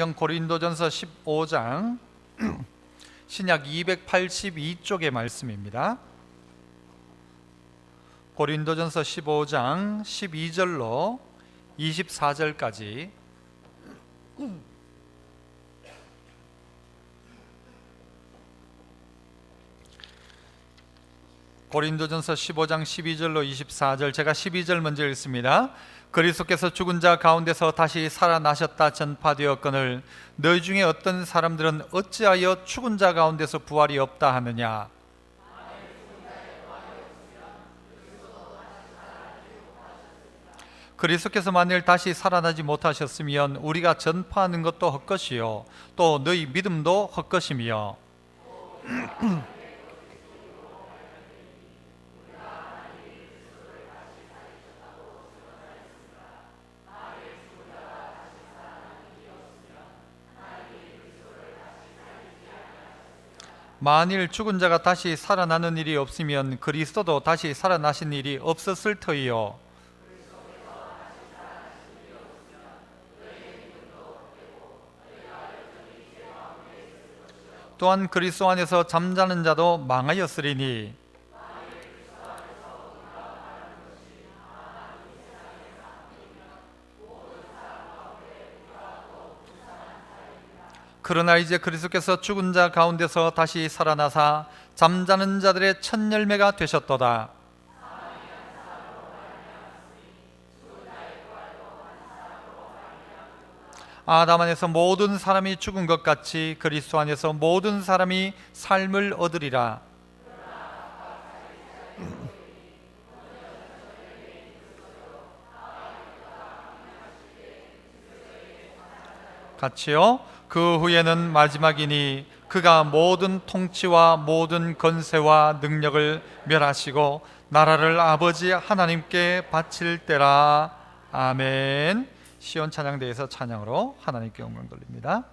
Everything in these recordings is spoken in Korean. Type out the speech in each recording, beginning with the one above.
고린도전서 15장 신약 282쪽의 말씀입니다. 고린도전서 15장 12절로 24절까지 고린도전서 15장 12절로 24절, 제가 12절 먼저 읽습니다. 그리스도께서 죽은 자 가운데서 다시 살아나셨다 전파되었거늘 너희 중에 어떤 사람들은 어찌하여 죽은 자 가운데서 부활이 없다 하느냐. 그리스도께서 만일 다시 살아나지 못하셨으면 우리가 전파하는 것도 헛것이요 또 너희 믿음도 헛것이며 만일 죽은 자가 다시 살아나는 일이 없으면 그리스도도 다시 살아나신 일이 없었을 터이요 또한 그리스도 안에서 잠자는 자도 망하였으리니 그러나 이제 그리스도께서 죽은 자 가운데서 다시 살아나사 잠자는 자들의 첫 열매가 되셨도다. 아담 안에서 모든 사람이 죽은 것 같이 그리스도 안에서 모든 사람이 삶을 얻으리라. 같이요. 그 후에는 마지막이니 그가 모든 통치와 모든 권세와 능력을 멸하시고 나라를 아버지 하나님께 바칠 때라. 아멘. 시온 찬양대에서 찬양으로 하나님께 영광 돌립니다.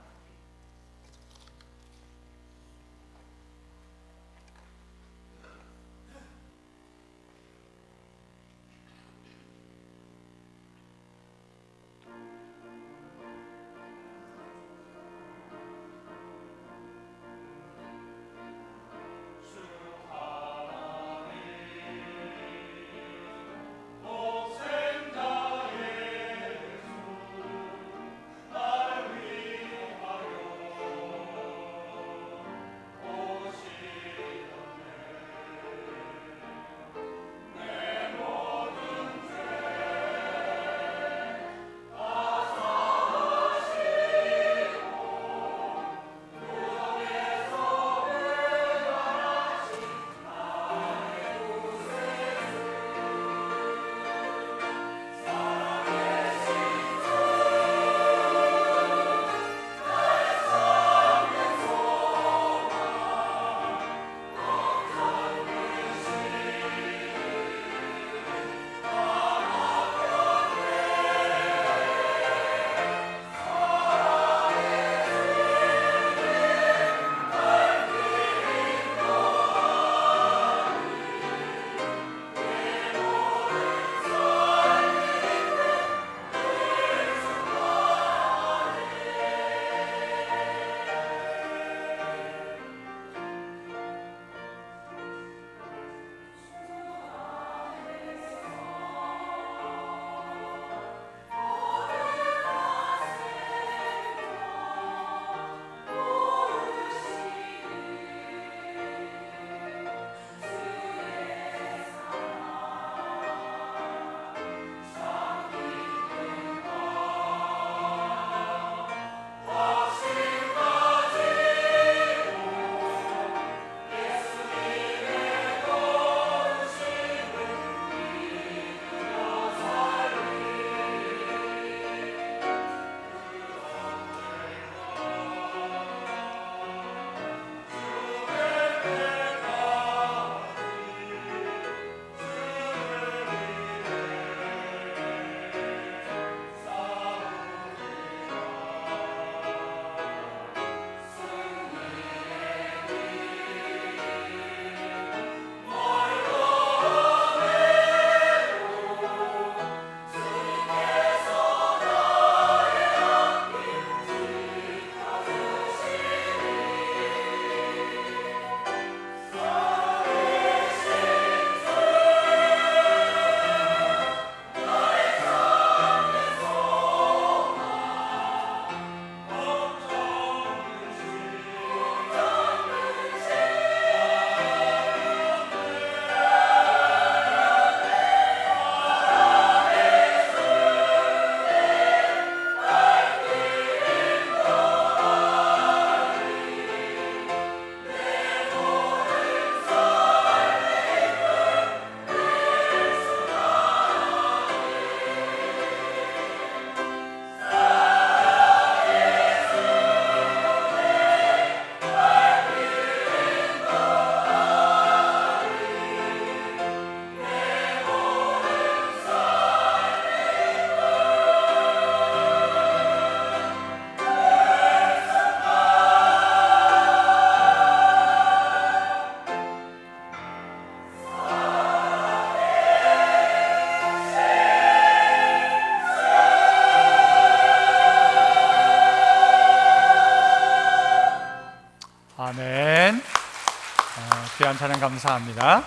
아멘. 귀한 찬양 감사합니다.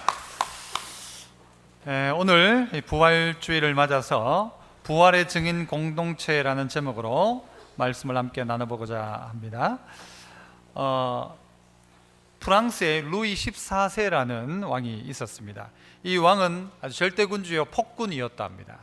오늘 부활주의를 맞아서 부활의 증인 공동체라는 제목으로 말씀을 함께 나눠보고자 합니다. 프랑스에 루이 14세라는 왕이 있었습니다. 이 왕은 아주 절대군주요 폭군이었다 합니다.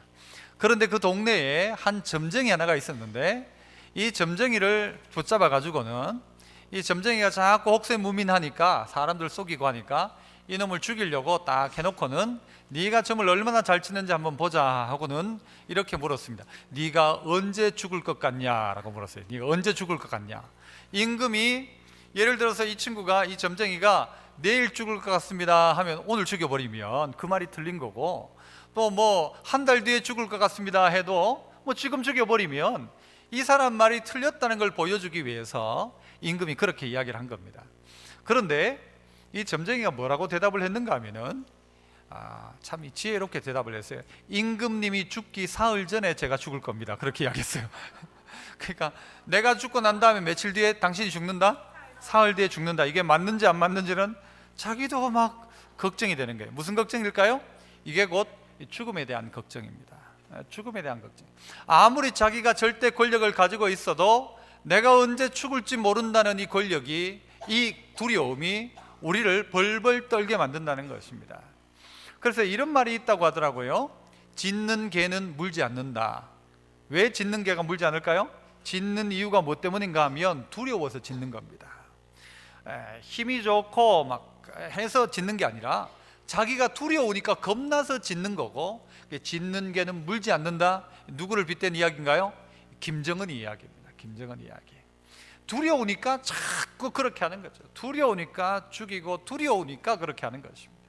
그런데 그 동네에 한 점쟁이 하나가 있었는데, 이 점쟁이를 붙잡아 가지고는 이 점쟁이가 자꾸 혹세무민하니까, 사람들 속이고 하니까 이놈을 죽이려고 딱 해놓고는 네가 점을 얼마나 잘 치는지 한번 보자 하고는 이렇게 물었습니다. 네가 언제 죽을 것 같냐 라고 물었어요. 네가 언제 죽을 것 같냐. 임금이 예를 들어서 이 친구가, 이 점쟁이가 내일 죽을 것 같습니다 하면 오늘 죽여버리면 그 말이 틀린 거고, 또 뭐 한 달 뒤에 죽을 것 같습니다 해도 뭐 지금 죽여버리면 이 사람 말이 틀렸다는 걸 보여주기 위해서 임금이 그렇게 이야기를 한 겁니다. 그런데 이 점쟁이가 뭐라고 대답을 했는가 하면은 참 지혜롭게 대답을 했어요. 임금님이 죽기 사흘 전에 제가 죽을 겁니다. 그렇게 이야기했어요. 그러니까 내가 죽고 난 다음에 며칠 뒤에 당신이 죽는다? 사흘 뒤에 죽는다. 이게 맞는지 안 맞는지는 자기도 막 걱정이 되는 거예요. 무슨 걱정일까요? 이게 곧 죽음에 대한 걱정입니다. 죽음에 대한 걱정. 아무리 자기가 절대 권력을 가지고 있어도 내가 언제 죽을지 모른다는 이 권력이, 이 두려움이 우리를 벌벌 떨게 만든다는 것입니다. 그래서 이런 말이 있다고 하더라고요. 짖는 개는 물지 않는다. 왜 짖는 개가 물지 않을까요? 짖는 이유가 뭐 때문인가 하면 두려워서 짖는 겁니다. 힘이 좋고 막 해서 짖는 게 아니라 자기가 두려우니까 겁나서 짖는 거고, 짖는 개는 물지 않는다. 누구를 빗댄 이야기인가요? 김정은 이야기입니다. 김정은 이야기. 두려우니까 자꾸 그렇게 하는 거죠. 두려우니까 죽이고, 두려우니까 그렇게 하는 것입니다.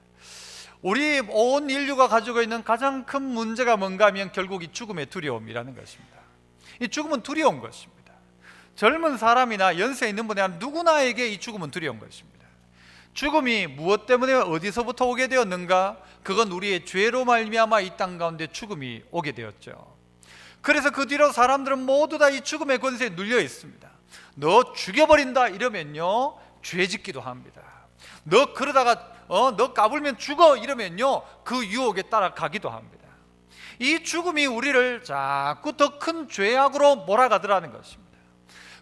우리 온 인류가 가지고 있는 가장 큰 문제가 뭔가 하면 결국 이 죽음의 두려움이라는 것입니다. 이 죽음은 두려운 것입니다. 젊은 사람이나 연세 있는 분이나 누구나에게 이 죽음은 두려운 것입니다. 죽음이 무엇 때문에 어디서부터 오게 되었는가? 그건 우리의 죄로 말미암아 이 땅 가운데 죽음이 오게 되었죠. 그래서 그 뒤로 사람들은 모두 다 이 죽음의 권세에 눌려 있습니다. 너 죽여버린다 이러면요 죄 짓기도 합니다. 너 그러다가 너 까불면 죽어 이러면요 그 유혹에 따라가기도 합니다. 이 죽음이 우리를 자꾸 더 큰 죄악으로 몰아가더라는 것입니다.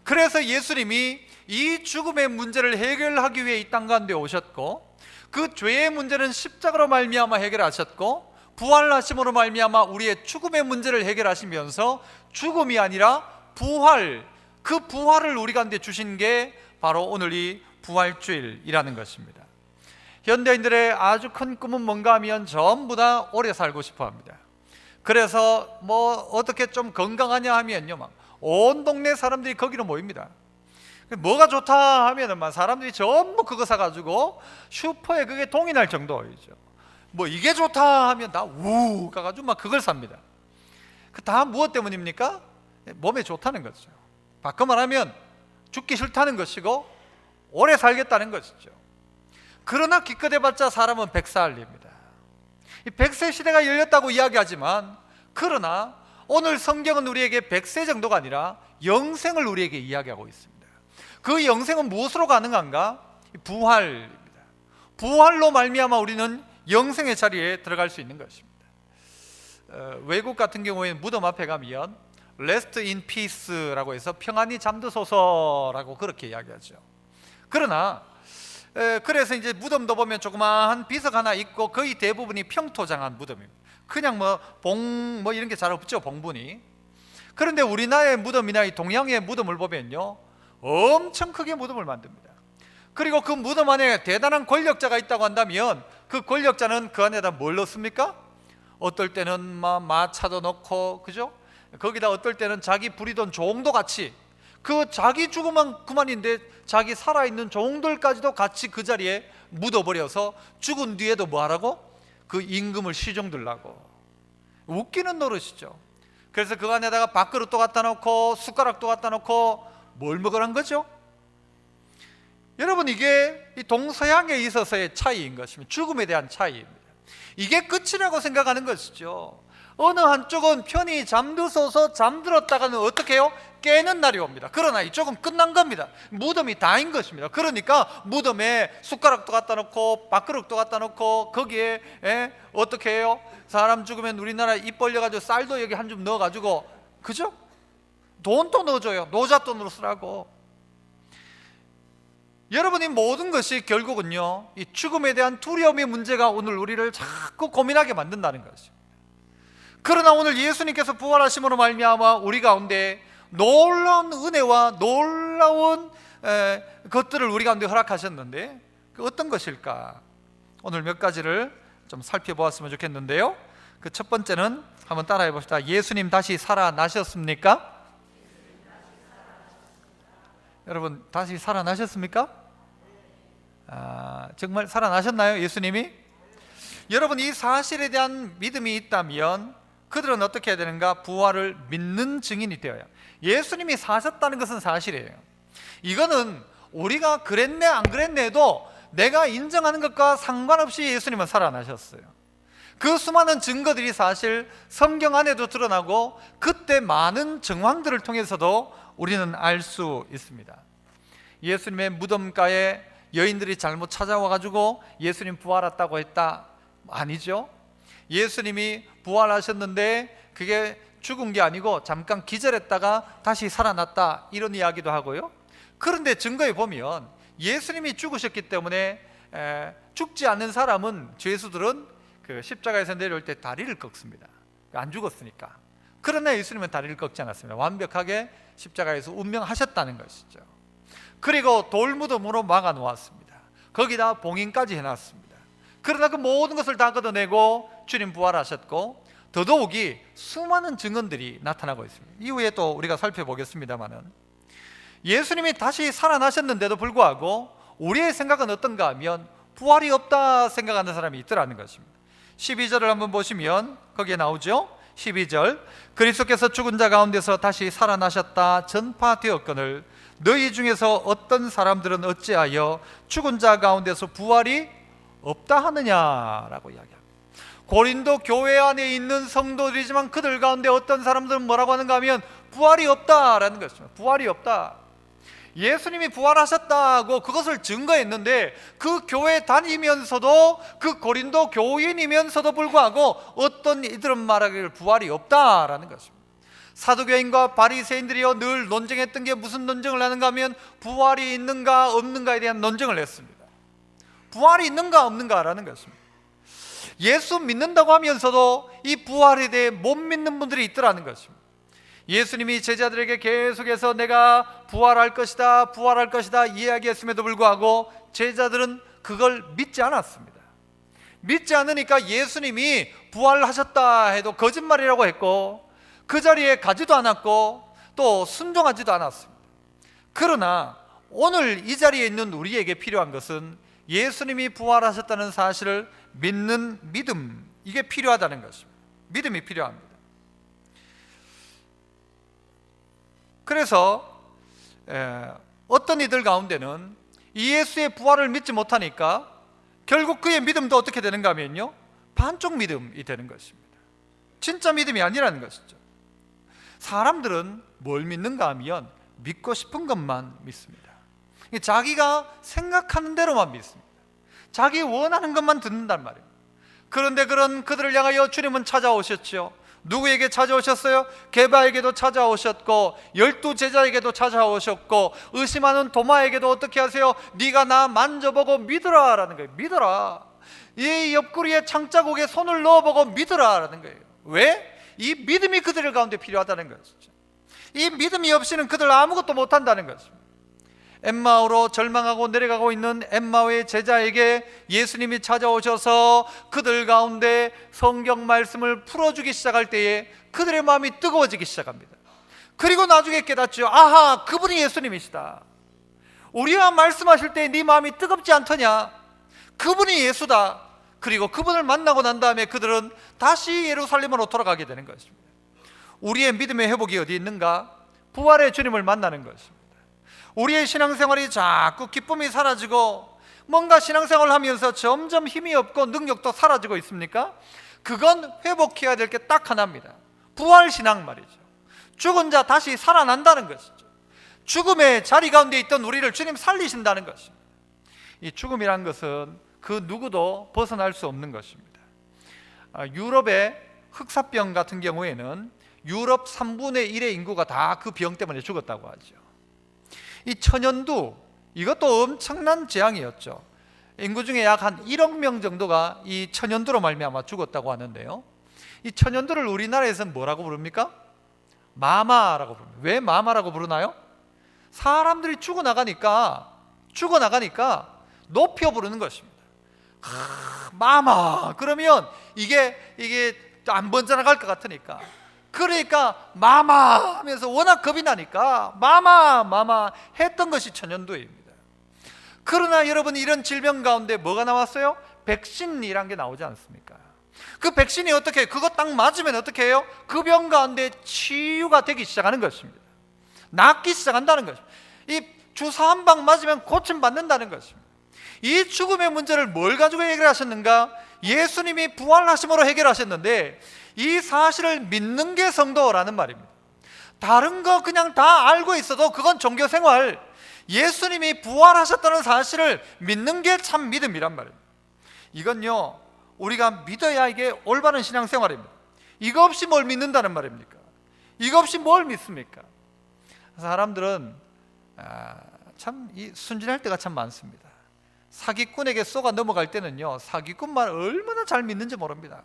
그래서 예수님이 이 죽음의 문제를 해결하기 위해 이 땅 가운데 오셨고, 그 죄의 문제는 십자가로 말미암아 해결하셨고, 부활하심으로 말미암아 우리의 죽음의 문제를 해결하시면서 죽음이 아니라 부활, 그 부활을 우리 가운데 주신 게 바로 오늘 이 부활주일이라는 것입니다. 현대인들의 아주 큰 꿈은 뭔가 하면 전부 다 오래 살고 싶어 합니다. 그래서 뭐 어떻게 좀 건강하냐 하면요 막 온 동네 사람들이 거기로 모입니다. 뭐가 좋다 하면은 막 사람들이 전부 그거 사가지고 슈퍼에 그게 동이 날 정도이죠. 뭐 이게 좋다 하면 다 우 가가지고 막 그걸 삽니다. 그 다 무엇 때문입니까? 몸에 좋다는 거죠. 바꿔 말하면 죽기 싫다는 것이고 오래 살겠다는 것이죠. 그러나 기껏해봤자 사람은 100살입니다. 이 100세 시대가 열렸다고 이야기하지만, 그러나 오늘 성경은 우리에게 100세 정도가 아니라 영생을 우리에게 이야기하고 있습니다. 그 영생은 무엇으로 가능한가? 부활입니다. 부활로 말미암아 우리는 영생의 자리에 들어갈 수 있는 것입니다. 외국 같은 경우에는 무덤 앞에 가면 Rest in Peace라고 해서 평안히 잠드소서라고 그렇게 이야기하죠. 그러나 그래서 이제 무덤도 보면 조그마한 비석 하나 있고 거의 대부분이 평토장한 무덤입니다. 그냥 뭐 봉 뭐 이런 게 잘 없죠, 봉분이. 그런데 우리나라의 무덤이나 이 동양의 무덤을 보면요 엄청 크게 무덤을 만듭니다. 그리고 그 무덤 안에 대단한 권력자가 있다고 한다면 그 권력자는 그 안에다 뭘 넣습니까? 어떨 때는 마차도 넣고, 그죠? 거기다 어떨 때는 자기 부리던 종도 같이, 그 자기 죽으면 그만인데 자기 살아있는 종들까지도 같이 그 자리에 묻어버려서 죽은 뒤에도 뭐 하라고? 그 임금을 시종 들라고. 웃기는 노릇이죠. 그래서 그 안에다가 밥그릇도 갖다 놓고 숟가락도 갖다 놓고 뭘 먹으란 거죠? 여러분, 이게 이 동서양에 있어서의 차이인 것입니다. 죽음에 대한 차이입니다. 이게 끝이라고 생각하는 것이죠. 어느 한쪽은 편히 잠드셔서 잠들었다가는 어떻게 해요? 깨는 날이 옵니다. 그러나 이쪽은 끝난 겁니다. 무덤이 다인 것입니다. 그러니까 무덤에 숟가락도 갖다 놓고 밥그릇도 갖다 놓고 거기에 어떻게 해요? 사람 죽으면 우리나라 입 벌려가지고 쌀도 여기 한 줌 넣어가지고, 그죠? 돈도 넣어줘요. 노잣돈으로 쓰라고. 여러분이 모든 것이 결국은요, 이 죽음에 대한 두려움의 문제가 오늘 우리를 자꾸 고민하게 만든다는 것이죠. 그러나 오늘 예수님께서 부활하심으로 말미암아 우리 가운데 놀라운 은혜와 놀라운 것들을 우리 가운데 허락하셨는데, 그 어떤 것일까? 오늘 몇 가지를 좀 살펴보았으면 좋겠는데요. 그 첫 번째는 한번 따라해 봅시다. 예수님 다시 살아나셨습니까? 여러분, 다시 살아나셨습니까? 정말 살아나셨나요, 예수님이? 여러분, 이 사실에 대한 믿음이 있다면 그들은 어떻게 해야 되는가? 부활을 믿는 증인이 되어요. 예수님이 사셨다는 것은 사실이에요. 이거는 우리가 그랬네 안 그랬네도 내가 인정하는 것과 상관없이 예수님은 살아나셨어요. 그 수많은 증거들이 사실 성경 안에도 드러나고 그때 많은 정황들을 통해서도 우리는 알 수 있습니다. 예수님의 무덤가에 여인들이 잘못 찾아와가지고 예수님 부활했다고 했다? 아니죠. 예수님이 부활하셨는데 그게 죽은 게 아니고 잠깐 기절했다가 다시 살아났다, 이런 이야기도 하고요. 그런데 증거에 보면 예수님이 죽으셨기 때문에 죽지 않는 사람은, 죄수들은 그 십자가에서 내려올 때 다리를 꺾습니다. 안 죽었으니까. 그러나 예수님은 다리를 꺾지 않았습니다. 완벽하게 십자가에서 운명하셨다는 것이죠. 그리고 돌무덤으로 막아 놓았습니다. 거기다 봉인까지 해놨습니다. 그러나 그 모든 것을 다 걷어내고 주님 부활하셨고, 더더욱이 수많은 증언들이 나타나고 있습니다. 이후에 또 우리가 살펴보겠습니다만은, 예수님이 다시 살아나셨는데도 불구하고 우리의 생각은 어떤가 하면 부활이 없다 생각하는 사람이 있더라는 것입니다. 12절을 한번 보시면 거기에 나오죠. 12절, 그리스도께서 죽은 자 가운데서 다시 살아나셨다 전파되었거늘 너희 중에서 어떤 사람들은 어찌하여 죽은 자 가운데서 부활이 없다 하느냐라고 이야기합니다. 고린도 교회 안에 있는 성도들이지만 그들 가운데 어떤 사람들은 뭐라고 하는가 하면 부활이 없다라는 것입니다. 부활이 없다. 예수님이 부활하셨다고 그것을 증거했는데 그 교회 다니면서도, 그 고린도 교인이면서도 불구하고 어떤 이들은 말하기를 부활이 없다라는 것입니다. 사두개인과 바리새인들이요 늘 논쟁했던 게 무슨 논쟁을 하는가 하면 부활이 있는가 없는가에 대한 논쟁을 했습니다. 부활이 있는가 없는가라는 것입니다. 예수 믿는다고 하면서도 이 부활에 대해 못 믿는 분들이 있더라는 것입니다. 예수님이 제자들에게 계속해서 내가 부활할 것이다, 부활할 것이다 이야기했음에도 불구하고 제자들은 그걸 믿지 않았습니다. 믿지 않으니까 예수님이 부활하셨다 해도 거짓말이라고 했고, 그 자리에 가지도 않았고 또 순종하지도 않았습니다. 그러나 오늘 이 자리에 있는 우리에게 필요한 것은 예수님이 부활하셨다는 사실을 믿는 믿음, 이게 필요하다는 것입니다. 믿음이 필요합니다. 그래서 어떤 이들 가운데는 이 예수의 부활을 믿지 못하니까 결국 그의 믿음도 어떻게 되는가 하면요, 반쪽 믿음이 되는 것입니다. 진짜 믿음이 아니라는 것이죠. 사람들은 뭘 믿는가 하면 믿고 싶은 것만 믿습니다. 자기가 생각하는 대로만 믿습니다. 자기 원하는 것만 듣는단 말이에요. 그런데 그런 그들을 향하여 주님은 찾아오셨죠. 누구에게 찾아오셨어요? 게바에게도 찾아오셨고 12제자에게도 찾아오셨고 의심하는 도마에게도 어떻게 하세요? 네가 나 만져보고 믿으라 라는 거예요. 믿어라. 이 옆구리에 창자국에 손을 넣어보고 믿으라 라는 거예요. 왜? 이 믿음이 그들 가운데 필요하다는 것이죠. 이 믿음이 없이는 그들 아무것도 못한다는 것입니다. 엠마오로 절망하고 내려가고 있는 엠마오의 제자에게 예수님이 찾아오셔서 그들 가운데 성경 말씀을 풀어주기 시작할 때에 그들의 마음이 뜨거워지기 시작합니다. 그리고 나중에 깨닫죠. 아하, 그분이 예수님이시다. 우리와 말씀하실 때 네 마음이 뜨겁지 않더냐? 그분이 예수다. 그리고 그분을 만나고 난 다음에 그들은 다시 예루살렘으로 돌아가게 되는 것입니다. 우리의 믿음의 회복이 어디 있는가? 부활의 주님을 만나는 것입니다. 우리의 신앙생활이 자꾸 기쁨이 사라지고 뭔가 신앙생활을 하면서 점점 힘이 없고 능력도 사라지고 있습니까? 그건 회복해야 될 게 딱 하나입니다. 부활신앙 말이죠. 죽은 자 다시 살아난다는 것이죠. 죽음의 자리 가운데 있던 우리를 주님 살리신다는 것입니다. 이 죽음이란 것은 그 누구도 벗어날 수 없는 것입니다. 유럽의 흑사병 같은 경우에는 유럽 3분의 1의 인구가 다 그 병 때문에 죽었다고 하죠. 이 천연두, 이것도 엄청난 재앙이었죠. 인구 중에 약 한 1억 명 정도가 이 천연두로 말미암아 죽었다고 하는데요, 이 천연두를 우리나라에서는 뭐라고 부릅니까? 마마라고 부릅니다. 왜 마마라고 부르나요? 사람들이 죽어나가니까 높여 부르는 것입니다. 마마 그러면 이게 안 번져나갈 것 같으니까, 그러니까 마마 하면서 워낙 겁이 나니까 마마 했던 것이 천연두입니다. 그러나 여러분, 이런 질병 가운데 뭐가 나왔어요? 백신이란 게 나오지 않습니까? 그 백신이 어떻게 해요? 그거 딱 맞으면 어떻게 해요? 그 병 가운데 치유가 되기 시작하는 것입니다. 낫기 시작한다는 것입니다. 이 주사 한 방 맞으면 고침받는다는 것입니다. 이 죽음의 문제를 뭘 가지고 해결하셨는가? 예수님이 부활하심으로 해결하셨는데, 이 사실을 믿는 게 성도라는 말입니다. 다른 거 그냥 다 알고 있어도 그건 종교생활, 예수님이 부활하셨다는 사실을 믿는 게 참 믿음이란 말입니다. 이건요, 우리가 믿어야 이게 올바른 신앙생활입니다. 이거 없이 뭘 믿는다는 말입니까? 이거 없이 뭘 믿습니까? 사람들은 참 순진할 때가 참 많습니다. 사기꾼에게 쏘가 넘어갈 때는요, 사기꾼만 얼마나 잘 믿는지 모릅니다.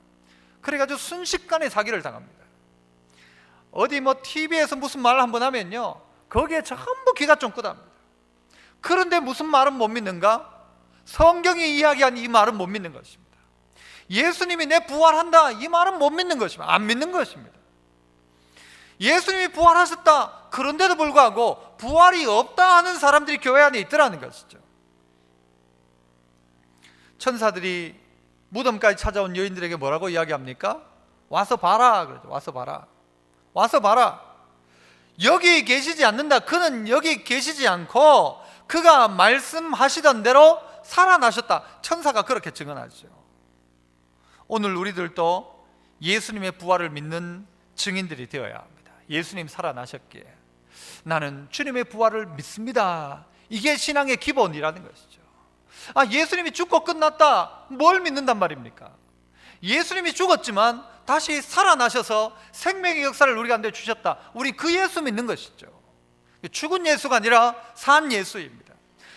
그래가지고 순식간에 사기를 당합니다. 어디 TV에서 무슨 말 한번 하면요, 거기에 전부 귀가 쫑긋합니다. 그런데 무슨 말은 못 믿는가? 성경이 이야기한 이 말은 못 믿는 것입니다. 예수님이 내 부활한다, 이 말은 못 믿는 것입니다. 안 믿는 것입니다. 예수님이 부활하셨다, 그런데도 불구하고 부활이 없다 하는 사람들이 교회 안에 있더라는 것이죠. 천사들이 무덤까지 찾아온 여인들에게 뭐라고 이야기합니까? 와서 봐라 그러죠. 와서 봐라. 여기 계시지 않는다. 그는 여기 계시지 않고 그가 말씀하시던 대로 살아나셨다. 천사가 그렇게 증언하죠. 오늘 우리들도 예수님의 부활을 믿는 증인들이 되어야 합니다. 예수님 살아나셨기에 나는 주님의 부활을 믿습니다. 이게 신앙의 기본이라는 것이죠. 예수님이 죽고 끝났다, 뭘 믿는단 말입니까? 예수님이 죽었지만 다시 살아나셔서 생명의 역사를 우리 가운데 주셨다. 우리 그 예수 믿는 것이죠. 죽은 예수가 아니라 산 예수입니다.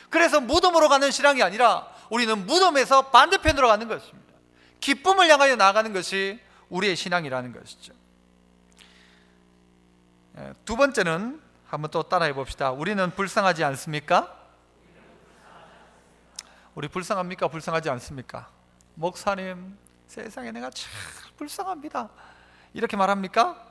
그래서 무덤으로 가는 신앙이 아니라 우리는 무덤에서 반대편으로 가는 것입니다. 기쁨을 향하여 나아가는 것이 우리의 신앙이라는 것이죠. 두 번째는 한번 또 따라해 봅시다. 우리는 불쌍하지 않습니까? 우리 불쌍합니까? 불쌍하지 않습니까? 목사님, 세상에 내가 참 불쌍합니다, 이렇게 말합니까?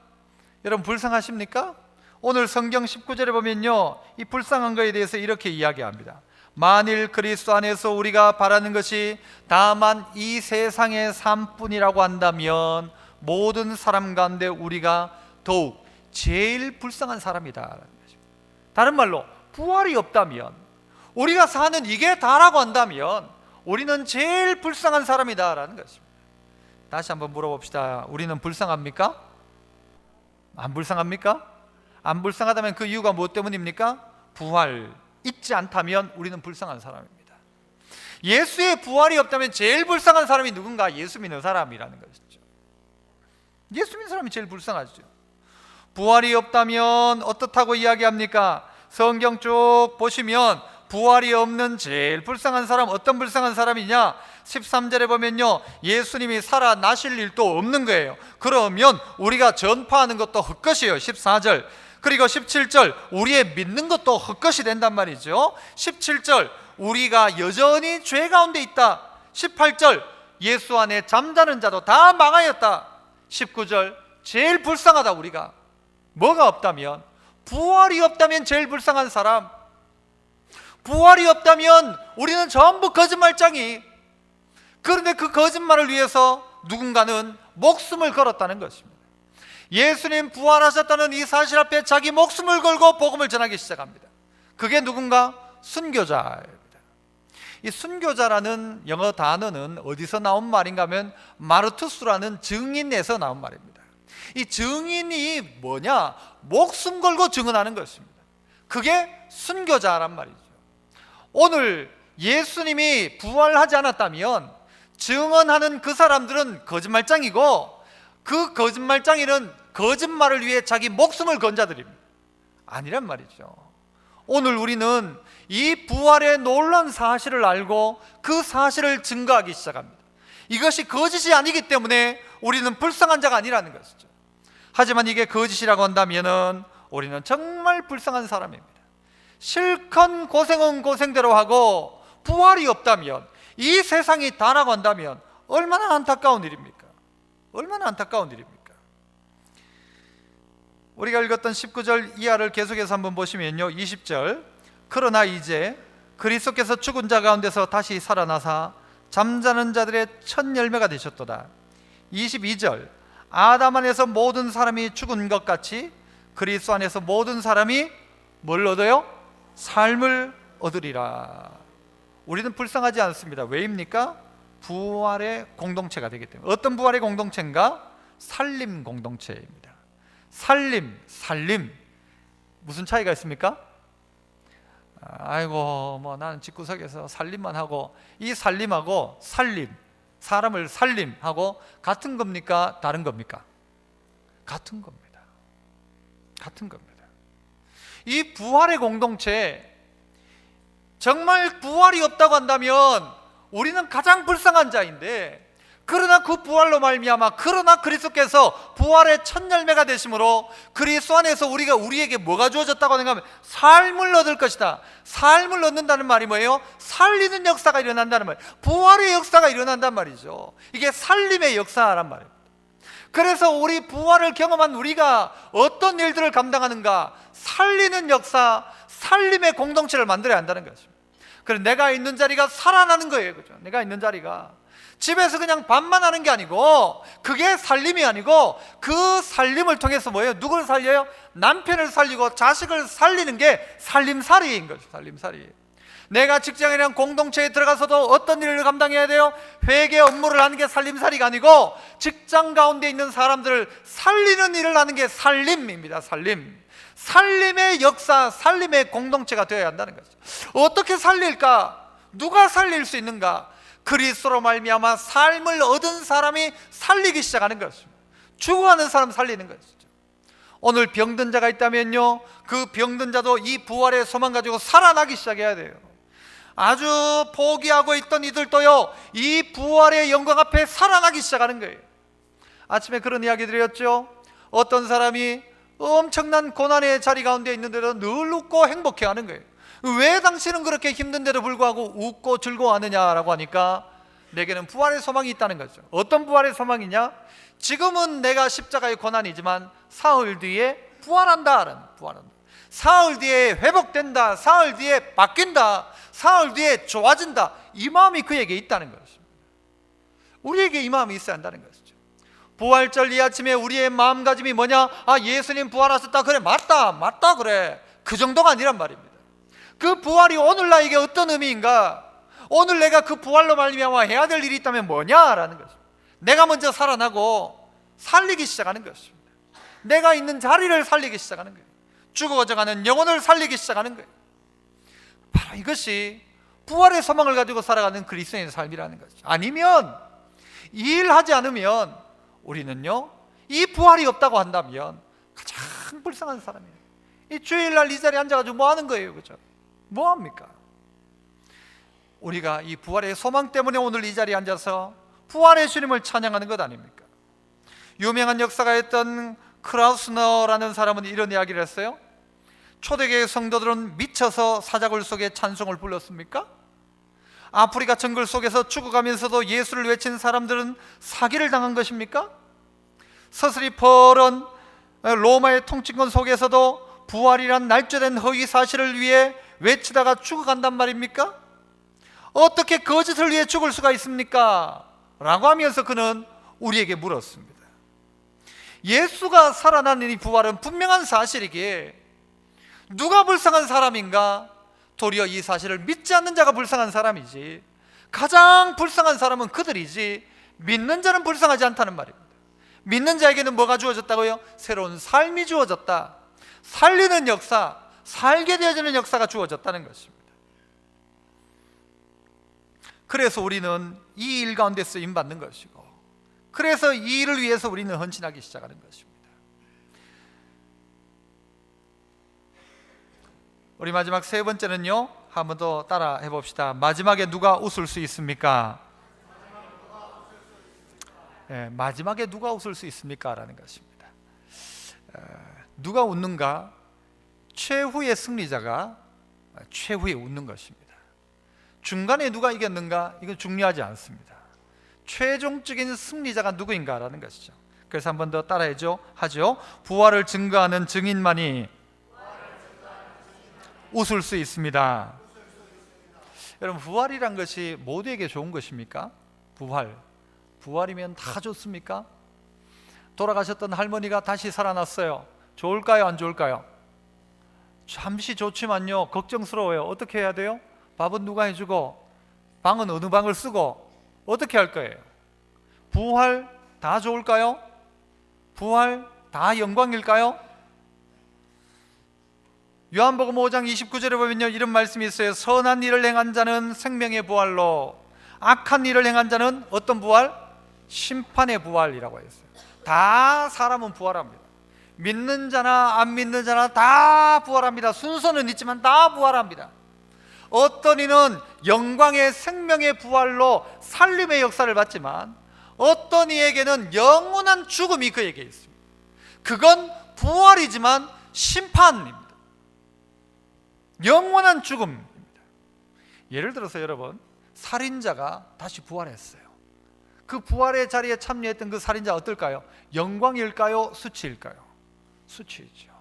여러분 불쌍하십니까? 오늘 성경 19절에 보면요, 이 불쌍한 것에 대해서 이렇게 이야기합니다. 만일 그리스도 안에서 우리가 바라는 것이 다만 이 세상의 삶뿐이라고 한다면 모든 사람 가운데 우리가 더욱 제일 불쌍한 사람이다. 다른 말로 부활이 없다면, 우리가 사는 이게 다라고 한다면 우리는 제일 불쌍한 사람이다라는 것입니다. 다시 한번 물어봅시다. 우리는 불쌍합니까? 안 불쌍합니까? 안 불쌍하다면 그 이유가 무엇 때문입니까? 부활 있지 않다면 우리는 불쌍한 사람입니다. 예수의 부활이 없다면 제일 불쌍한 사람이 누군가? 예수 믿는 사람이라는 것이죠. 예수 믿는 사람이 제일 불쌍하죠. 부활이 없다면 어떻다고 이야기합니까? 성경 쭉 보시면 부활이 없는 제일 불쌍한 사람, 어떤 불쌍한 사람이냐? 13절에 보면요, 예수님이 살아나실 일도 없는 거예요. 그러면 우리가 전파하는 것도 헛것이에요. 14절. 그리고 17절, 우리의 믿는 것도 헛것이 된단 말이죠. 17절, 우리가 여전히 죄 가운데 있다. 18절, 예수 안에 잠자는 자도 다 망하였다. 19절, 제일 불쌍하다. 우리가 뭐가 없다면, 부활이 없다면 제일 불쌍한 사람, 부활이 없다면 우리는 전부 거짓말쟁이. 그런데 그 거짓말을 위해서 누군가는 목숨을 걸었다는 것입니다. 예수님 부활하셨다는 이 사실 앞에 자기 목숨을 걸고 복음을 전하기 시작합니다. 그게 누군가? 순교자입니다. 이 순교자라는 영어 단어는 어디서 나온 말인가 하면 마르투스라는 증인에서 나온 말입니다. 이 증인이 뭐냐? 목숨 걸고 증언하는 것입니다. 그게 순교자란 말이죠. 오늘 예수님이 부활하지 않았다면 증언하는 그 사람들은 거짓말장이고, 그 거짓말장이는 거짓말을 위해 자기 목숨을 건 자들입니다. 아니란 말이죠. 오늘 우리는 이 부활의 놀라운 사실을 알고 그 사실을 증거하기 시작합니다. 이것이 거짓이 아니기 때문에 우리는 불쌍한 자가 아니라는 것이죠. 하지만 이게 거짓이라고 한다면 우리는 정말 불쌍한 사람입니다. 실컷 고생은 고생대로 하고 부활이 없다면, 이 세상이 다라고 한다면 얼마나 안타까운 일입니까? 얼마나 안타까운 일입니까? 우리가 읽었던 19절 이하를 계속해서 한번 보시면요, 20절, 그러나 이제 그리스도께서 죽은 자 가운데서 다시 살아나사 잠자는 자들의 첫 열매가 되셨도다. 22절, 아담 안에서 모든 사람이 죽은 것 같이 그리스도 안에서 모든 사람이 뭘 얻어요? 삶을 얻으리라. 우리는 불쌍하지 않습니다. 왜입니까? 부활의 공동체가 되기 때문에. 어떤 부활의 공동체인가? 살림 공동체입니다. 살림. 무슨 차이가 있습니까? 아이고 뭐 나는 집구석에서 살림만 하고, 이 살림하고 살림, 사람을 살림하고 같은 겁니까? 다른 겁니까? 같은 겁니다. 같은 겁니다. 이 부활의 공동체, 정말 부활이 없다고 한다면 우리는 가장 불쌍한 자인데, 그러나 그 부활로 말미암아, 그러나 그리스도께서 부활의 첫 열매가 되심으로 그리스도 안에서 우리에게 뭐가 주어졌다고 하는가 하면 삶을 얻을 것이다. 삶을 얻는다는 말이 뭐예요? 살리는 역사가 일어난다는 말이에요. 부활의 역사가 일어난단 말이죠. 이게 살림의 역사란 말입니다. 그래서 우리 부활을 경험한 우리가 어떤 일들을 감당하는가? 살리는 역사, 살림의 공동체를 만들어야 한다는 것입니다. 그래서 내가 있는 자리가 살아나는 거예요. 그죠? 내가 있는 자리가 집에서 그냥 밥만 하는 게 아니고, 그게 살림이 아니고, 그 살림을 통해서 뭐예요? 누구를 살려요? 남편을 살리고 자식을 살리는 게 살림살이인 거죠. 살림살이. 내가 직장이랑 공동체에 들어가서도 어떤 일을 감당해야 돼요? 회계 업무를 하는 게 살림살이가 아니고, 직장 가운데 있는 사람들을 살리는 일을 하는 게 살림입니다. 살림의 역사, 살림의 공동체가 되어야 한다는 거죠. 어떻게 살릴까? 누가 살릴 수 있는가? 그리스도로 말미암아 삶을 얻은 사람이 살리기 시작하는 것입니다. 죽어가는 사람 살리는 것이죠. 오늘 병든 자가 있다면요, 그 병든 자도 이 부활의 소망 가지고 살아나기 시작해야 돼요. 아주 포기하고 있던 이들도요, 이 부활의 영광 앞에 살아나기 시작하는 거예요. 아침에 그런 이야기 드렸죠. 어떤 사람이 엄청난 고난의 자리 가운데 있는데도 늘 웃고 행복해하는 거예요. 왜 당신은 그렇게 힘든데도 불구하고 웃고 즐거워하느냐라고 하니까 내게는 부활의 소망이 있다는 거죠. 어떤 부활의 소망이냐? 지금은 내가 십자가의 고난이지만 사흘 뒤에 부활한다. 사흘 뒤에 회복된다. 사흘 뒤에 바뀐다. 사흘 뒤에 좋아진다. 이 마음이 그에게 있다는 것입니다. 우리에게 이 마음이 있어야 한다는 것이죠. 부활절 이 아침에 우리의 마음가짐이 뭐냐? 예수님 부활하셨다. 그래, 맞다 그래. 그 정도가 아니란 말입니다. 그 부활이 오늘 나에게 어떤 의미인가? 오늘 내가 그 부활로 말미암아 해야 될 일이 있다면 뭐냐라는 것입니다. 내가 먼저 살아나고 살리기 시작하는 것입니다. 내가 있는 자리를 살리기 시작하는 거예요. 죽어가는 영혼을 살리기 시작하는 거예요. 바로 이것이 부활의 소망을 가지고 살아가는 그리스도인의 삶이라는 것이죠. 아니면 이 일하지 않으면 우리는요, 이 부활이 없다고 한다면 가장 불쌍한 사람이에요. 이 주일날 이 자리에 앉아가지고 뭐 하는 거예요? 그죠? 뭐 합니까? 우리가 이 부활의 소망 때문에 오늘 이 자리에 앉아서 부활의 주님을 찬양하는 것 아닙니까? 유명한 역사가 있던 크라우스너라는 사람은 이런 이야기를 했어요. 초대교회 성도들은 미쳐서 사자굴 속에 찬송을 불렀습니까? 아프리카 정글 속에서 죽어가면서도 예수를 외친 사람들은 사기를 당한 것입니까? 서슬이 펄은 로마의 통치권 속에서도 부활이란 날조된 허위 사실을 위해 외치다가 죽어간단 말입니까? 어떻게 거짓을 위해 죽을 수가 있습니까? 라고 하면서 그는 우리에게 물었습니다. 예수가 살아나는 이 부활은 분명한 사실이기에 누가 불쌍한 사람인가? 도리어 이 사실을 믿지 않는 자가 불쌍한 사람이지, 가장 불쌍한 사람은 그들이지 믿는 자는 불쌍하지 않다는 말입니다. 믿는 자에게는 뭐가 주어졌다고요? 새로운 삶이 주어졌다. 살리는 역사, 살게 되어지는 역사가 주어졌다는 것입니다. 그래서 우리는 이 일 가운데 쓰임받는 것이고, 그래서 이 일을 위해서 우리는 헌신하기 시작하는 것입니다. 우리 마지막 세 번째는요, 한 번 더 따라 해봅시다. 마지막에 누가 웃을 수 있습니까? 마지막에 누가 웃을 수 있습니까? 라는 것입니다. 누가 웃는가? 최후의 승리자가 최후에 웃는 것입니다. 중간에 누가 이겼는가? 이건 중요하지 않습니다. 최종적인 승리자가 누구인가? 라는 것이죠. 그래서 한 번 더 따라하죠. 부활을 증거하는 증인만이 웃을 수 있습니다. 여러분, 부활이란 것이 모두에게 좋은 것입니까? 부활이면 다 좋습니까? 돌아가셨던 할머니가 다시 살아났어요. 좋을까요? 안 좋을까요? 잠시 좋지만요, 걱정스러워요. 어떻게 해야 돼요? 밥은 누가 해주고, 방은 어느 방을 쓰고, 어떻게 할 거예요? 부활 다 좋을까요? 부활 다 영광일까요? 요한복음 5장 29절에 보면요, 이런 말씀이 있어요. 선한 일을 행한 자는 생명의 부활로, 악한 일을 행한 자는 어떤 부활? 심판의 부활이라고 했어요. 다 사람은 부활합니다. 믿는 자나 안 믿는 자나 다 부활합니다. 순서는 있지만 다 부활합니다. 어떤 이는 영광의 생명의 부활로 살림의 역사를 받지만, 어떤 이에게는 영원한 죽음이 그에게 있습니다. 그건 부활이지만 심판입니다. 영원한 죽음입니다. 예를 들어서 여러분, 살인자가 다시 부활했어요. 그 부활의 자리에 참여했던 그 살인자 어떨까요? 영광일까요? 수치일까요? 수치이죠.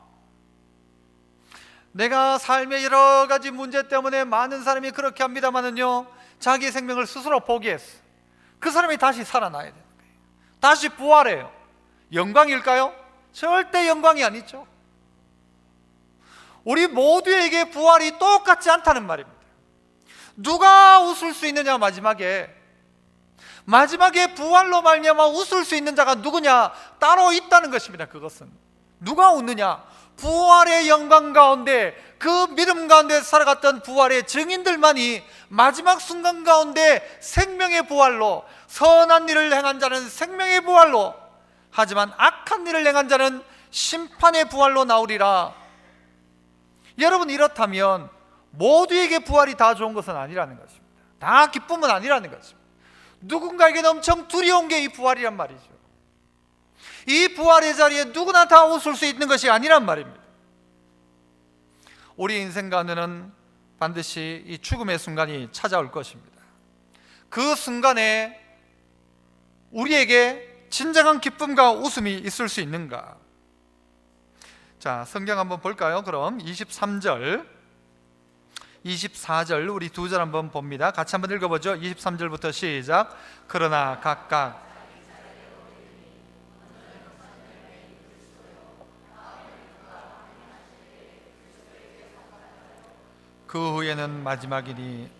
내가 삶의 여러 가지 문제 때문에 많은 사람이 그렇게 합니다만은요, 자기 생명을 스스로 포기했어. 그 사람이 다시 살아나야 되는 거예요. 다시 부활해요. 영광일까요? 절대 영광이 아니죠. 우리 모두에게 부활이 똑같지 않다는 말입니다. 누가 웃을 수 있느냐? 마지막에 부활로 말미암아 웃을 수 있는 자가 누구냐? 따로 있다는 것입니다. 그것은 누가 웃느냐? 부활의 영광 가운데, 그 믿음 가운데 살아갔던 부활의 증인들만이 마지막 순간 가운데 생명의 부활로, 선한 일을 행한 자는 생명의 부활로, 하지만 악한 일을 행한 자는 심판의 부활로 나오리라. 여러분, 이렇다면 모두에게 부활이 다 좋은 것은 아니라는 것입니다. 다 기쁨은 아니라는 것입니다. 누군가에게는 엄청 두려운 게 이 부활이란 말이죠. 이 부활의 자리에 누구나 다 웃을 수 있는 것이 아니란 말입니다. 우리 인생 가운데는 반드시 이 죽음의 순간이 찾아올 것입니다. 그 순간에 우리에게 진정한 기쁨과 웃음이 있을 수 있는가? 자, 성경 한번 볼까요? 그럼 23절, 24절 우리 두 절 한번 봅니다. 같이 한번 읽어보죠. 23절부터 시작. 그러나 각각 그 후에는 마지막이니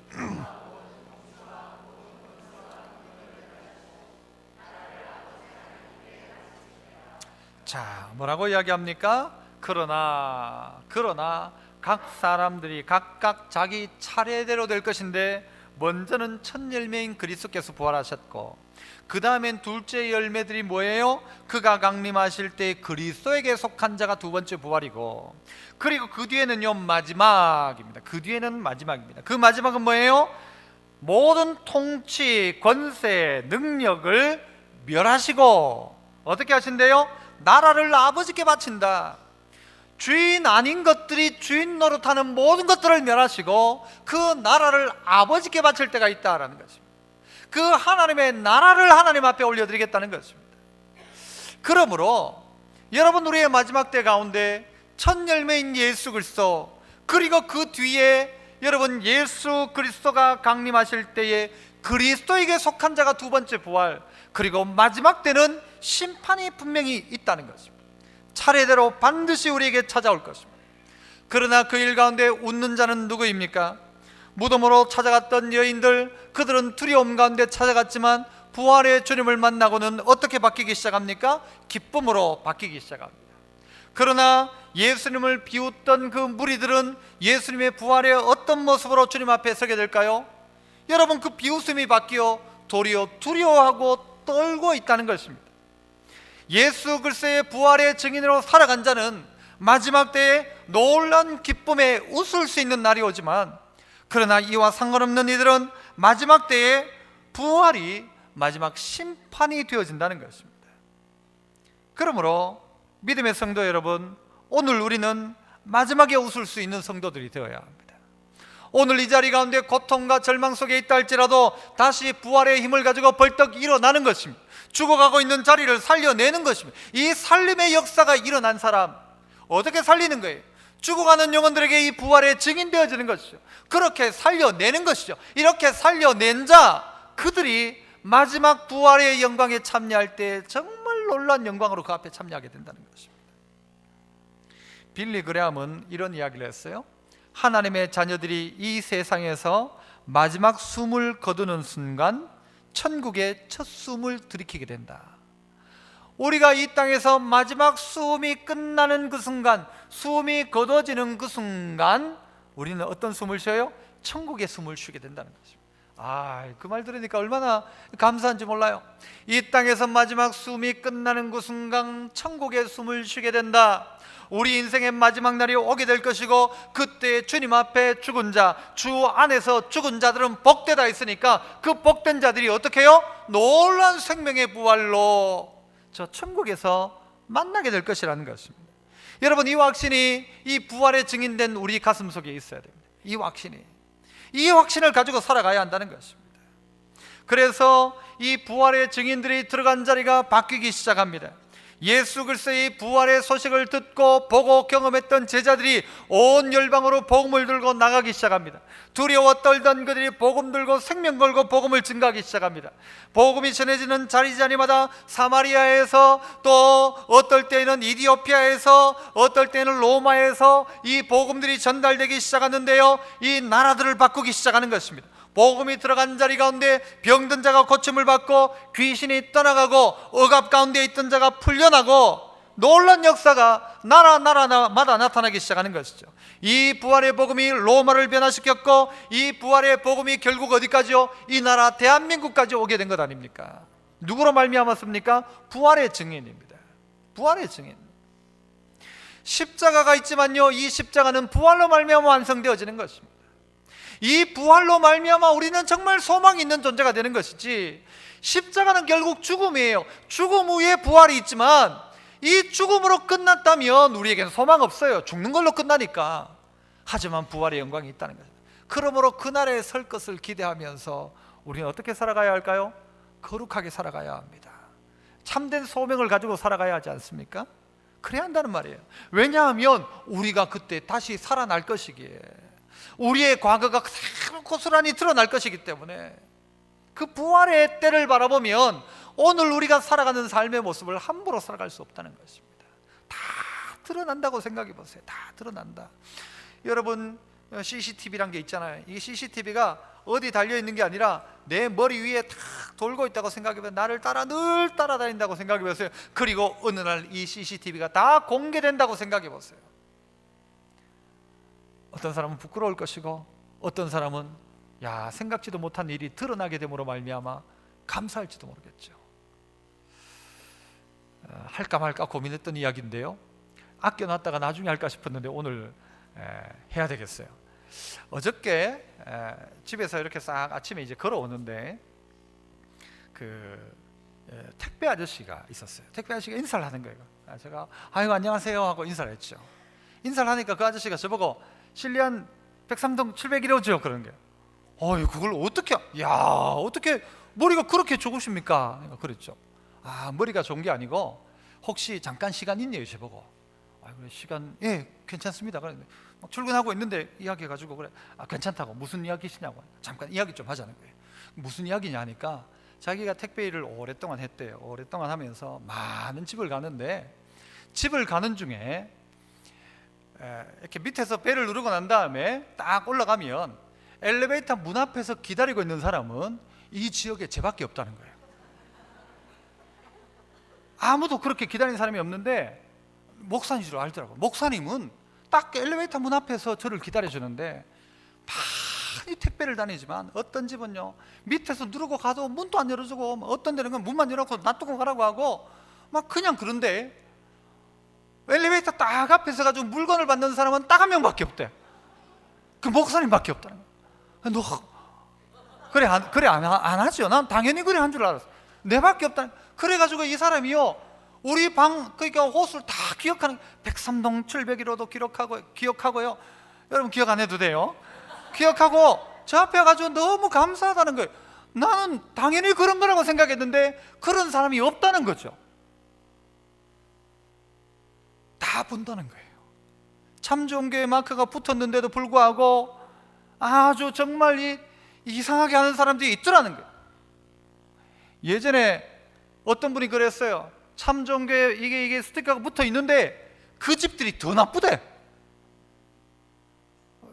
자, 뭐라고 이야기합니까? 그러나 각 사람들이 각각 자기 차례대로 될 것인데, 먼저는 첫 열매인 그리스도께서 부활하셨고, 그 다음엔 둘째 열매들이 뭐예요? 그가 강림하실 때 그리스도에게 속한 자가 두 번째 부활이고, 그리고 그 뒤에는요 마지막입니다. 그 마지막은 뭐예요? 모든 통치, 권세, 능력을 멸하시고, 어떻게 하신대요? 나라를 아버지께 바친다. 주인 아닌 것들이 주인 노릇하는 모든 것들을 멸하시고 그 나라를 아버지께 바칠 때가 있다라는 것입니다. 그 하나님의 나라를 하나님 앞에 올려드리겠다는 것입니다. 그러므로 여러분, 우리의 마지막 때 가운데 첫 열매인 예수 그리스도, 그리고 그 뒤에 여러분 예수 그리스도가 강림하실 때에 그리스도에게 속한 자가 두 번째 부활, 그리고 마지막 때는 심판이 분명히 있다는 것입니다. 차례대로 반드시 우리에게 찾아올 것입니다. 그러나 그 일 가운데 웃는 자는 누구입니까? 무덤으로 찾아갔던 여인들, 그들은 두려움 가운데 찾아갔지만 부활의 주님을 만나고는 어떻게 바뀌기 시작합니까? 기쁨으로 바뀌기 시작합니다. 그러나 예수님을 비웃던 그 무리들은 예수님의 부활의 어떤 모습으로 주님 앞에 서게 될까요? 여러분, 그 비웃음이 바뀌어 도리어 두려워하고 떨고 있다는 것입니다. 예수 그리스도의 부활의 증인으로 살아간 자는 마지막 때에 놀라운 기쁨에 웃을 수 있는 날이 오지만, 그러나 이와 상관없는 이들은 마지막 때에 부활이 마지막 심판이 되어진다는 것입니다. 그러므로 믿음의 성도 여러분, 오늘 우리는 마지막에 웃을 수 있는 성도들이 되어야 합니다. 오늘 이 자리 가운데 고통과 절망 속에 있다 할지라도 다시 부활의 힘을 가지고 벌떡 일어나는 것입니다. 죽어가고 있는 자리를 살려내는 것입니다. 이 살림의 역사가 일어난 사람, 어떻게 살리는 거예요? 죽어가는 영혼들에게 이 부활의 증인되어지는 것이죠. 그렇게 살려내는 것이죠. 이렇게 살려낸 자, 그들이 마지막 부활의 영광에 참여할 때 정말 놀라운 영광으로 그 앞에 참여하게 된다는 것입니다. 빌리 그레함은 이런 이야기를 했어요. 하나님의 자녀들이 이 세상에서 마지막 숨을 거두는 순간 천국의 첫 숨을 들이키게 된다. 우리가 이 땅에서 마지막 숨이 끝나는 그 순간, 숨이 거둬지는 그 순간 우리는 어떤 숨을 쉬어요? 천국의 숨을 쉬게 된다는 것입니다. 그 말 들으니까 얼마나 감사한지 몰라요. 이 땅에서 마지막 숨이 끝나는 그 순간 천국의 숨을 쉬게 된다. 우리 인생의 마지막 날이 오게 될 것이고, 그때 주님 앞에 죽은 자, 주 안에서 죽은 자들은 복되다 했으니까 그 복된 자들이 어떻게 해요? 놀라운 생명의 부활로 저 천국에서 만나게 될 것이라는 것입니다. 여러분, 이 확신이 이 부활의 증인된 우리 가슴 속에 있어야 됩니다. 이 확신을 가지고 살아가야 한다는 것입니다. 그래서 이 부활의 증인들이 들어간 자리가 바뀌기 시작합니다. 예수 그리스도의 부활의 소식을 듣고 보고 경험했던 제자들이 온 열방으로 복음을 들고 나가기 시작합니다. 두려워 떨던 그들이 복음 들고 생명 걸고 복음을 증가하기 시작합니다. 복음이 전해지는 자리자리마다 사마리아에서, 또 어떨 때는 이디오피아에서, 어떨 때는 로마에서 이 복음들이 전달되기 시작하는데요, 이 나라들을 바꾸기 시작하는 것입니다. 복음이 들어간 자리 가운데 병든 자가 고침을 받고 귀신이 떠나가고 억압 가운데 있던 자가 풀려나고 놀라운 역사가 나라마다 나타나기 시작하는 것이죠. 이 부활의 복음이 로마를 변화시켰고, 이 부활의 복음이 결국 어디까지요? 이 나라 대한민국까지 오게 된 것 아닙니까? 누구로 말미암았습니까? 부활의 증인입니다. 부활의 증인. 십자가가 있지만요, 이 십자가는 부활로 말미암아 완성되어지는 것입니다. 이 부활로 말미암아 우리는 정말 소망이 있는 존재가 되는 것이지, 십자가는 결국 죽음이에요. 죽음 후에 부활이 있지만 이 죽음으로 끝났다면 우리에게는 소망 없어요. 죽는 걸로 끝나니까. 하지만 부활의 영광이 있다는 거죠. 그러므로 그날에 설 것을 기대하면서 우리는 어떻게 살아가야 할까요? 거룩하게 살아가야 합니다. 참된 소명을 가지고 살아가야 하지 않습니까? 그래야 한다는 말이에요. 왜냐하면 우리가 그때 다시 살아날 것이기에, 우리의 과거가 고스란히 드러날 것이기 때문에, 그 부활의 때를 바라보면 오늘 우리가 살아가는 삶의 모습을 함부로 살아갈 수 없다는 것입니다. 다 드러난다고 생각해 보세요. 다 드러난다. 여러분, CCTV란 게 있잖아요. 이 CCTV가 어디 달려있는 게 아니라 내 머리 위에 탁 돌고 있다고 생각해 보세요. 나를 늘 따라다닌다고 생각해 보세요. 그리고 어느 날 이 CCTV가 다 공개된다고 생각해 보세요. 어떤 사람은 부끄러울 것이고, 어떤 사람은 생각지도 못한 일이 드러나게 됨으로 말미암아 감사할지도 모르겠죠. 할까 말까 고민했던 이야기인데요, 아껴놨다가 나중에 할까 싶었는데 오늘 해야 되겠어요. 어저께 집에서 이렇게 싹 아침에 이제 걸어오는데 택배 아저씨가 있었어요. 택배 아저씨가 인사를 하는 거예요. 제가 아이고 안녕하세요 하고 인사를 했죠. 인사를 하니까 그 아저씨가 저보고 실리안 103동 701호죠 그런 게. 그걸 어떻게 머리가 그렇게 좋으십니까? 그랬죠. 머리가 좋은 게 아니고 혹시 잠깐 시간 있네요 저보고. 그래 시간 괜찮습니다. 그랬는데 막 출근하고 있는데 이야기해가지고 그래 괜찮다고. 무슨 이야기시냐고. 잠깐 이야기 좀 하자는 거예요. 무슨 이야기냐 하니까 자기가 택배 일을 오랫동안 했대요. 오랫동안 하면서 많은 집을 가는데, 집을 가는 중에 이렇게 밑에서 벨을 누르고 난 다음에 딱 올라가면 엘리베이터 문 앞에서 기다리고 있는 사람은 이 지역에 쟤밖에 없다는 거예요. 아무도 그렇게 기다리는 사람이 없는데 목사님 줄 알더라고요. 목사님은 딱 엘리베이터 문 앞에서 저를 기다려주는데 많이 택배를 다니지만 어떤 집은요 밑에서 누르고 가도 문도 안 열어주고, 어떤 데는 문만 열어놓고 놔두고 가라고 하고 막 그냥 그런데 엘리베이터 딱 앞에서 가지고 물건을 받는 사람은 딱 한 명밖에 없대. 그 목사님밖에 없다는 거야. 너 그래 안 하죠. 난 당연히 그래 한 줄 알았어. 내밖에 없다. 그래가지고 이 사람이요 우리 방 그러니까 호수를 다 기억하는, 103동 701호도 기억하고요. 여러분 기억 안 해도 돼요. 기억하고 저 앞에 가지고 너무 감사하다는 거예요. 나는 당연히 그런 거라고 생각했는데 그런 사람이 없다는 거죠. 다 본다는 거예요. 참 좋은 교회 마크가 붙었는데도 불구하고 아주 정말 이상하게 하는 사람들이 있더라는 거예요. 예전에 어떤 분이 그랬어요. 참 좋은 교회 이게 스티커가 붙어 있는데 그 집들이 더 나쁘대.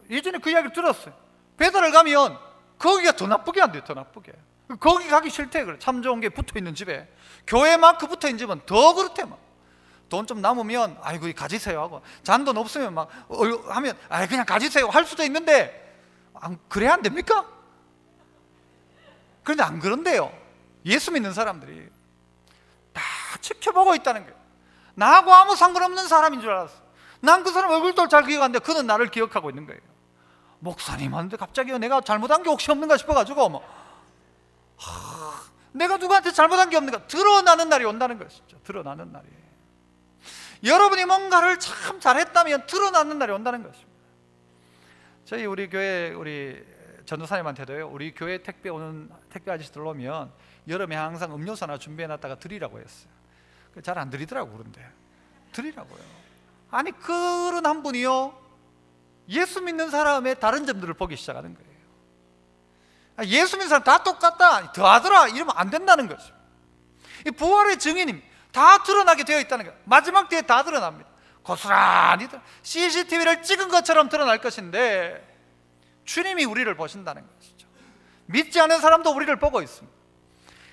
예전에 그 이야기를 들었어요. 배달을 가면 거기가 더 나쁘게 한대요. 더 나쁘게. 거기 가기 싫대. 그래. 참 좋은 게 붙어 있는 집에. 교회 마크 붙어 있는 집은 더 그렇대. 막 돈 좀 남으면 아이고 가지세요 하고, 잔돈 없으면 막 하면 그냥 가지세요 할 수도 있는데 그래야 안 됩니까? 그런데 안 그런데요. 예수 믿는 사람들이 다 지켜보고 있다는 거예요. 나하고 아무 상관없는 사람인 줄 알았어. 난 그 사람 얼굴도 잘 기억하는데 그는 나를 기억하고 있는 거예요. 목사님 하는데 갑자기 내가 잘못한 게 혹시 없는가 싶어가지고 내가 누구한테 잘못한 게 없는가 드러나는 날이 온다는 것이죠. 드러나는 날이. 여러분이 뭔가를 참 잘했다면 드러나는 날이 온다는 것입니다. 저희 우리 교회 우리 전도사님한테도요, 우리 교회 택배 아저씨들 오면 여름에 항상 음료수 하나 준비해놨다가 드리라고 했어요. 잘 안 드리더라고. 그런데 드리라고요. 아니 그런 한 분이요 예수 믿는 사람의 다른 점들을 보기 시작하는 거예요. 예수 믿는 사람 다 똑같다, 더하더라 이러면 안 된다는 거죠. 이 부활의 증인입니다. 다 드러나게 되어 있다는 거예요. 마지막 때에 다 드러납니다. 고스란히 CCTV를 찍은 것처럼 드러날 것인데 주님이 우리를 보신다는 것이죠. 믿지 않은 사람도 우리를 보고 있습니다.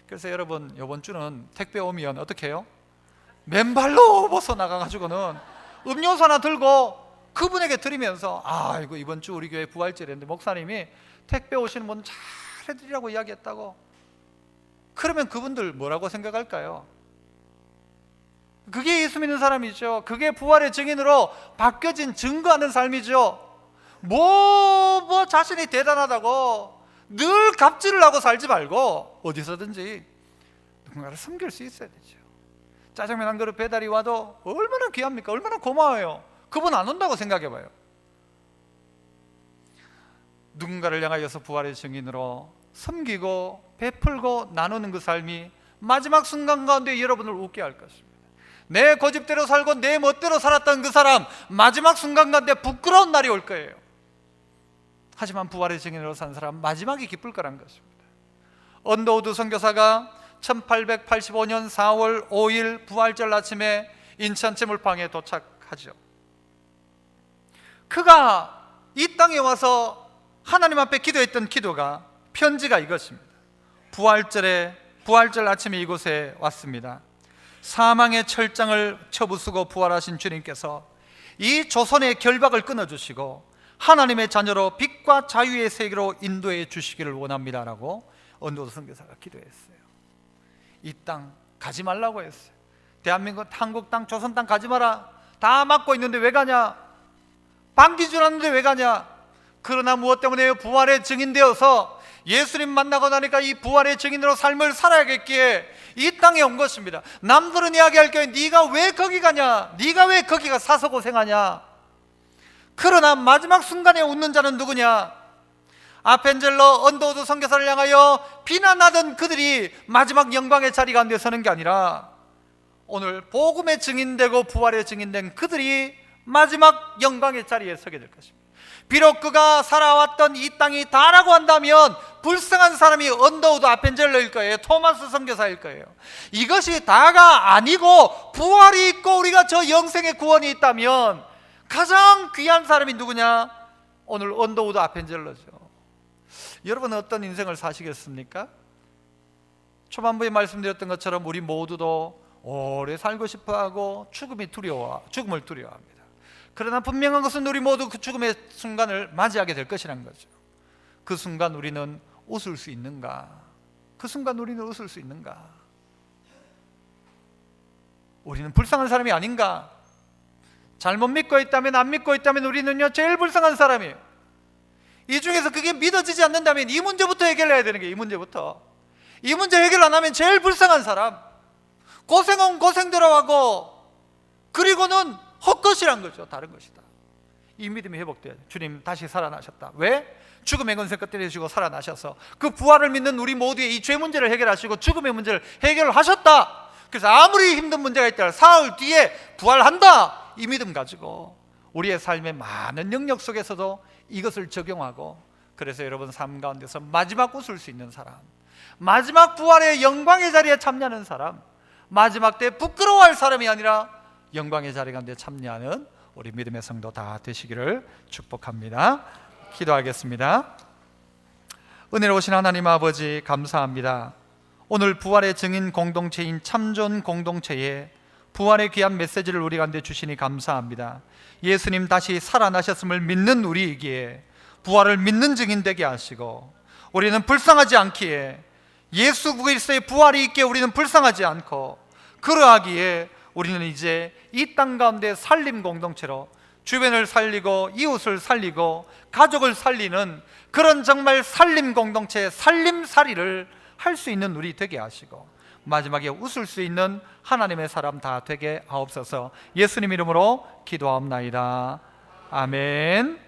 그래서 여러분 이번 주는 택배 오면 어떻게 해요? 맨발로 벗어나가가지고는 음료수 하나 들고 그분에게 드리면서 아이고 이번 주 우리 교회 부활절인데 목사님이 택배 오시는 분 잘해드리라고 이야기했다고. 그러면 그분들 뭐라고 생각할까요? 그게 예수 믿는 사람이죠. 그게 부활의 증인으로 바뀌어진 증거하는 삶이죠. 뭐 자신이 대단하다고 늘 갑질을 하고 살지 말고 어디서든지 누군가를 섬길 수 있어야 되죠. 짜장면 한 그릇 배달이 와도 얼마나 귀합니까? 얼마나 고마워요. 그분 안 온다고 생각해봐요. 누군가를 향하여서 부활의 증인으로 섬기고 베풀고 나누는 그 삶이 마지막 순간 가운데 여러분을 웃게 할 것입니다. 내 고집대로 살고 내 멋대로 살았던 그 사람 마지막 순간 가운데 부끄러운 날이 올 거예요. 하지만 부활의 증인으로 산 사람 마지막이 기쁠 거란 것입니다. 언더우드 선교사가 1885년 4월 5일 부활절 아침에 인천 제물방에 도착하죠. 그가 이 땅에 와서 하나님 앞에 기도했던 기도가 편지가 이것입니다. 부활절 아침에 이곳에 왔습니다. 사망의 철장을 쳐부수고 부활하신 주님께서 이 조선의 결박을 끊어주시고 하나님의 자녀로 빛과 자유의 세계로 인도해 주시기를 원합니다라고 언더우드 선교사가 기도했어요. 이 땅 가지 말라고 했어요. 대한민국, 한국 땅, 조선 땅 가지 마라. 다 막고 있는데 왜 가냐? 반기 줄었는데 왜 가냐? 그러나 무엇 때문에요? 부활의 증인되어서 예수님 만나고 나니까 이 부활의 증인으로 삶을 살아야겠기에 이 땅에 온 것입니다. 남들은 이야기할 거예요. 네가 왜 거기 가냐? 네가 왜 거기가 사서 고생하냐? 그러나 마지막 순간에 웃는 자는 누구냐? 아펜젤러 언더우드 선교사를 향하여 비난하던 그들이 마지막 영광의 자리 가운데 서는 게 아니라 오늘 복음의 증인되고 부활의 증인된 그들이 마지막 영광의 자리에 서게 될 것입니다. 비록 그가 살아왔던 이 땅이 다라고 한다면 불쌍한 사람이 언더우드 아펜젤러일 거예요. 토마스 선교사일 거예요. 이것이 다가 아니고 부활이 있고 우리가 저 영생의 구원이 있다면 가장 귀한 사람이 누구냐? 오늘 언더우드 아펜젤러죠. 여러분은 어떤 인생을 사시겠습니까? 초반부에 말씀드렸던 것처럼 우리 모두도 오래 살고 싶어하고 죽음을 두려워합니다. 그러나 분명한 것은 우리 모두 그 죽음의 순간을 맞이하게 될 것이라는 거죠. 그 순간 우리는 웃을 수 있는가? 그 순간 우리는 웃을 수 있는가? 우리는 불쌍한 사람이 아닌가? 잘못 믿고 있다면, 안 믿고 있다면 우리는요 제일 불쌍한 사람이에요. 이 중에서 그게 믿어지지 않는다면 이 문제부터 해결해야 되는 게, 이 문제부터. 이 문제 해결 안 하면 제일 불쌍한 사람, 고생은 고생대로 하고 그리고는 헛것이란 거죠. 다른 것이다. 이 믿음이 회복돼야 돼. 주님 다시 살아나셨다. 왜? 죽음의 권세 끝내주시고 살아나셔서 그 부활을 믿는 우리 모두의 이 죄 문제를 해결하시고 죽음의 문제를 해결하셨다. 그래서 아무리 힘든 문제가 있다 사흘 뒤에 부활한다. 이 믿음 가지고 우리의 삶의 많은 영역 속에서도 이것을 적용하고, 그래서 여러분 삶 가운데서 마지막 웃을 수 있는 사람, 마지막 부활의 영광의 자리에 참여하는 사람, 마지막 때 부끄러워할 사람이 아니라 영광의 자리 가운데 참여하는 우리 믿음의 성도 다 되시기를 축복합니다. 기도하겠습니다. 은혜로우신 하나님 아버지, 감사합니다. 오늘 부활의 증인 공동체인 참존 공동체에 부활의 귀한 메시지를 우리 가운데 주시니 감사합니다. 예수님 다시 살아나셨음을 믿는 우리에게 부활을 믿는 증인 되게 하시고, 우리는 불쌍하지 않기에, 예수 그리스도의 부활이 있기에 우리는 불쌍하지 않고, 그러하기에 우리는 이제 이 땅 가운데 살림 공동체로 주변을 살리고 이웃을 살리고 가족을 살리는 그런 정말 살림 공동체, 살림살이를 할 수 있는 우리 되게 하시고, 마지막에 웃을 수 있는 하나님의 사람 다 되게 하옵소서. 예수님 이름으로 기도하옵나이다. 아멘.